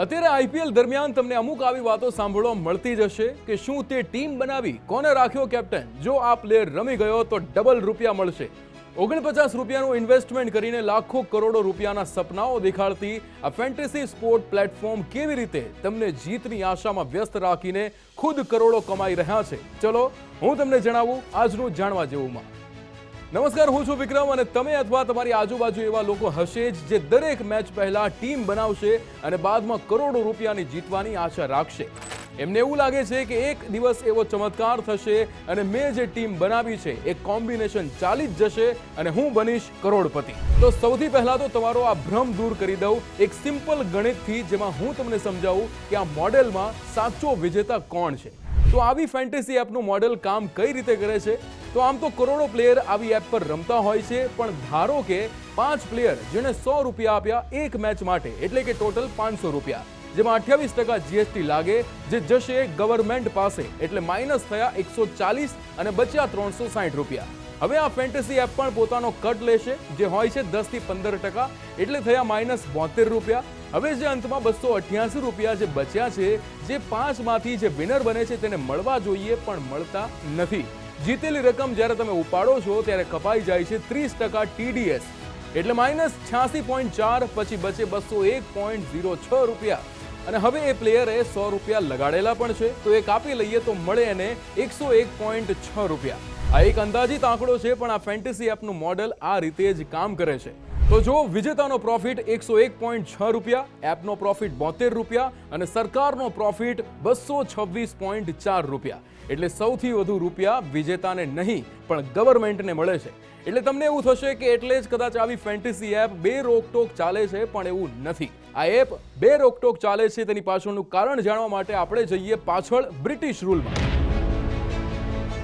અત્યારે આઈપીએલ દરમિયાન તમને અમુક આવી વાતો સાંભળવા મળતી જ હશે કે શું તે ટીમ બનાવી, કોને રાખ્યો કેપ્ટન, જો આ પ્લેયર રમી ગયો તો ડબલ રૂપિયા મળશે। 49 રૂપિયાનું ઇન્વેસ્ટમેન્ટ કરીને લાખો કરોડો રૂપિયાના સપનાઓ દેખાડતી આ ફેન્ટેસી સ્પોર્ટ પ્લેટફોર્મ કેવી રીતે તમને જીતની આશામાં વ્યસ્ત રાખીને ખુદ કરોડો કમાઈ રહ્યા છે, ચલો હું તમને જણાવું આજનું જાણવા જેવુંમાં। નમસ્કાર, હું છું વિક્રમ અને તમે અથવા તમારી આજુબાજુ એવા લોકો હશે જ જે દરેક મેચ પહેલા ટીમ બનાવશે અને બાદમાં કરોડો રૂપિયાની જીતવાની આશા રાખશે। એમને એવું લાગે છે કે એક દિવસ એવો ચમત્કાર થશે અને મેં જે ટીમ બનાવી છે એક કોમ્બિનેશન ચાલી જ જશે અને હું બનીશ કરોડપતિ। તો સૌથી પહેલા તો તમારો આ ભ્રમ દૂર કરી દઉં એક સિમ્પલ ગણિતથી, જેમાં હું તમને સમજાવું કે આ મોડેલમાં સાચો વિજેતા કોણ છે। તો આવી ફેન્ટેસી એપનું મોડેલ કામ કઈ રીતે કરે છે? તો આમ તો કરોડો પ્લેયર આવી એપ પર રમતા હોય છે, પણ ધારો કે 5 પ્લેયર જેણે 100 રૂપિયા આપ્યા એક મેચ માટે, એટલે કે ટોટલ 500 રૂપિયા, જેમાં 28% જીએસટી લાગે, જે જશે ગવર્મેન્ટ પાસે, એટલે માઇનસ થયા 140 અને બચ્યા 360 રૂપિયા। હવે આ ફેન્ટેસી એપ પણ પોતાનો કટ લેશે, જે હોય છે 10 થી 15%, એટલે થયા માઇનસ 72 રૂપિયા। હવે જે અંતમાં 288 રૂપિયા જે બચ્યા છે, જે 5 માંથી જે વિનર બને છે તેને મળવા જોઈએ પણ મળતા નથી। જીતેલી રકમ જ્યારે તમે ઉપાડો છો ત્યારે કપાઈ જાય છે 30% ટીડીએસ, એટલે માઇનસ 86.4, પછી બચે 201.06 રૂપિયા। અને હવે એ પ્લેયરે 100 રૂપિયા લગાડેલા પણ છે, તો એ કાપી લઈએ તો મળે એને 101.6 રૂપિયા। આ એક અંદાજિત આંકડો છે, પણ આ ફેન્ટેસી એપનું મોડેલ આ રીતે જ કામ કરે છે। તો જો વિજેતાનો પ્રોફિટ 101.6 રૂપિયા, એપનો પ્રોફિટ 72 રૂપિયા અને સરકારનો પ્રોફિટ 226.4 રૂપિયા, એટલે સૌથી વધુ રૂપિયા વિજેતાને નહીં પણ ગવર્મેન્ટને મળે છે। એટલે તમને એવું થશે કે એટલે જ કદાચ આવી ફેન્ટેસી એપ બે રોકટોક ચાલે છે, પણ એવું નથી। આ એપ બે રોકટોક ચાલે છે તેની પાછળનું કારણ જાણવા માટે આપણે જઈએ પાછળ બ્રિટિશ રૂલમાં।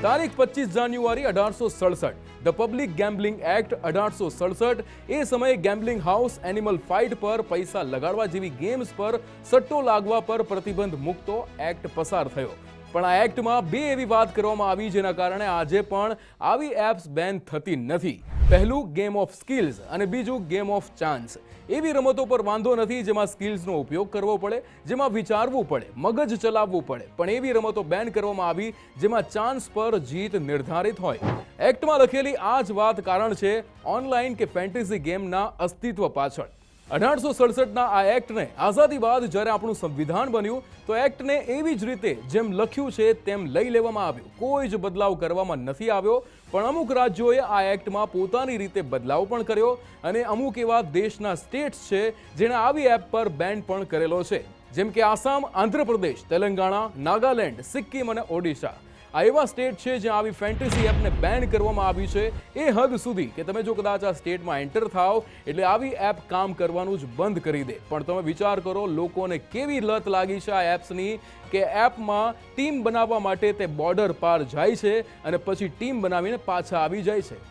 તારીખ 25 જાન્યુઆરી 1867, ધ પબ્લિક ગેમ્બલિંગ એક્ટ 1867, એ સમયે ગેમ્બલિંગ હાઉસ એનિમલ ફાઇટ પર પૈસા લગાડવા જેવી ગેમ્સ પર સટ્ટો લાગવા પર પ્રતિબંધ મૂકતો એક્ટ પસાર થયો। પણ આ એક્ટમાં બે એવી વાત કરવામાં આવી જેના કારણે આજે પણ આવી એપ્સ બેન થતી નથી। પહેલું ગેમ ઓફ સ્કિલ્સ અને બીજું ગેમ ઓફ ચાન્સ। એવી રમતો પર વાંધો નથી જેમાં સ્કિલ્સનો ઉપયોગ કરવો પડે, જેમાં વિચારવું પડે, મગજ ચલાવવું પડે, પણ એવી રમતો બેન કરવામાં આવી જેમાં ચાન્સ પર જીત નિર્ધારિત હોય। એક્ટમાં લખેલી આ જ વાત કારણ છે ઓનલાઈન કે ફેન્ટેસી ગેમના અસ્તિત્વ પાછળ। 1867ના આ એક્ટને આઝાદી બાદ જ્યારે આપણું સંવિધાન બન્યું તો એક્ટને એવી જ રીતે જેમ લખ્યું છે તેમ લઈ લેવામાં આવ્યું, કોઈ જ બદલાવ કરવામાં નથી આવ્યો। પણ અમુક રાજ્યોએ આ એક્ટમાં પોતાની રીતે બદલાવ પણ કર્યો અને અમુક એવા દેશના સ્ટેટ્સ છે જેણે આવી એપ પર બેન પણ કરેલો છે, જેમ કે આસામ, આંધ્રપ્રદેશ, તેલંગાણા, નાગાલેન્ડ, સિક્કિમ અને ઓડિશા। આ એવા સ્ટેટ છે જ્યાં આવી ફેન્ટેસી એપને બેન કરવામાં આવી છે, એ હદ સુધી કે તમે જો કદાચ આ સ્ટેટમાં એન્ટર થાવ એટલે આવી એપ કામ કરવાનું જ બંધ કરી દે। પણ તમે વિચાર કરો લોકોને કેવી લત લાગી છે આ એપ્સની કે એપમાં ટીમ બનાવવા માટે તે બોર્ડર પાર જાય છે અને પછી ટીમ બનાવીને પાછા આવી જાય છે।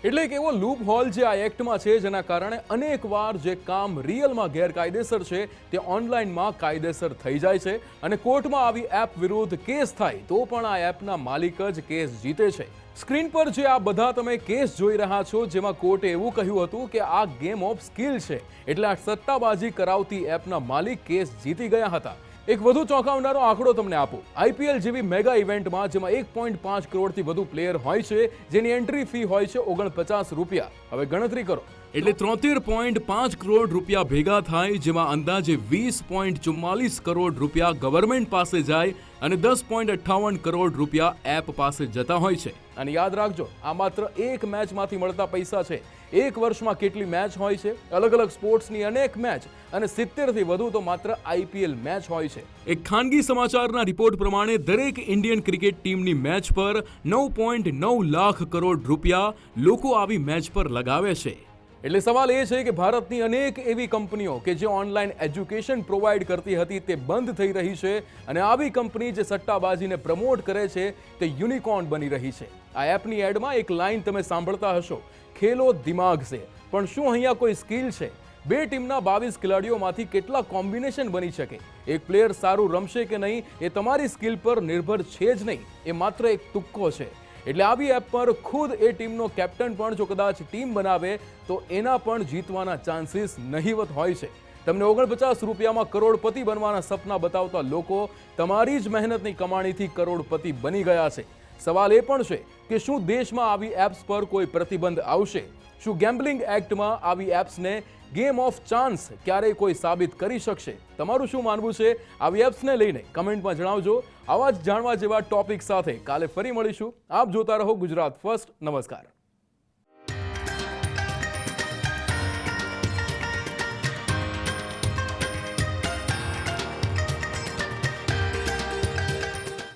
એટલે કે એવો લૂપ હોલ જે આ એક્ટમાં છે, જેના કારણે અનેક વાર જે કામ રિયલમાં ગેરકાયદેસર છે તે ઓનલાઈનમાં કાયદેસર થઈ જાય છે અને કોર્ટમાં આવી એપ વિરુદ્ધ કેસ થાય તો પણ આ એપના માલિક જ કેસ જીતે છે। સ્ક્રીન પર જે આ બધા તમે કેસ જોઈ રહ્યા છો, જેમાં કોર્ટે એવું કહ્યું હતું કે આ ગેમ ઓફ સ્કિલ છે, એટલે આ સટ્ટાબાજી કરાવતી એપના માલિક કેસ જીતી ગયા હતા। એક વધુ ચોંકાવનારો આંકડો તમને આપો, આઈપીએલ જેવી મેગા ઇવેન્ટમાં જેમાં 1.5 કરોડથી વધુ પ્લેયર હોય છે, જેની એન્ટ્રી ફી હોય છે 49 રૂપિયા। હવે ગણતરી કરો, એટલે 73.5 કરોડ રૂપિયા ભેગા થાય, જેમાં અંદાજે 20.44 કરોડ રૂપિયા ગવર્મેન્ટ પાસે જાય અને 10.58 કરોડ રૂપિયા એપ પાસે જતા હોય છે। અને યાદ રાખજો, આ માત્ર એક મેચમાંથી મળતા પૈસા છે। એક વર્ષમાં કેટલી મેચ હોય છે, અલગ અલગ સ્પોર્ટ્સની અનેક મેચ, અને 70 થી વધુ તો માત્ર આઈપીએલ મેચ હોય છે। એક ખાનગી સમાચારના રિપોર્ટ પ્રમાણે દરેક ઇન્ડિયન ક્રિકેટ ટીમની મેચ પર 9.9 લાખ કરોડ રૂપિયા લોકો આવી મેચ પર લગાવે છે। એટલે સવાલ એ છે કે ભારતની અનેક એવી કંપનીઓ કે જે ઓનલાઈન એજ્યુકેશન પ્રોવાઈડ કરતી હતી તે બંધ થઈ રહી છે અને આવી કંપની જે સટ્ટાબાજીને પ્રમોટ કરે છે તે યુનિકોર્ન બની રહી છે। આ એપની એડમાં એક લાઈન તમે સાંભળતા હશો, ખેલો દિમાગ સે, પણ શું અહીંયા કોઈ સ્કિલ છે? બે ટીમના 22 ખેલાડીઓમાંથી કેટલા કોમ્બિનેશન બની શકે? એક પ્લેયર સારું રમશે કે નહીં એ તમારી સ્કિલ પર નિર્ભર છે જ નહીં, એ માત્ર એક તુક્કો છે। એટલે આવી એપ પર ખુદ એ ટીમનો કેપ્ટન પણ જો કદાચ ટીમ બનાવે તો એના પણ જીતવાના ચાન્સીસ નહીવત હોય છે। તમને 49 રૂપિયામાં કરોડપતિ બનવાના સપના બતાવતા લોકો તમારી જ મહેનતની કમાણીથી કરોડપતિ બની ગયા છે. સવાલ એ પણ છે કે શું દેશમાં આવી એપ્સ પર કોઈ પ્રતિબંધ આવશે? શું ગેમ્બલિંગ એક્ટમાં આવી એપ્સને ગેમ ઓફ ચાન્સ ક્યારેય કોઈ સાબિત કરી શકશે? તમારું શું માનવું છે આવી એપ્સને લઈને કમેન્ટમાં જણાવજો. આવા જ જાણવા જેવા ટોપિક સાથે કાલે ફરી મળીશું. આપ જોતા રહો ગુજરાત ફર્સ્ટ. નમસ્કાર.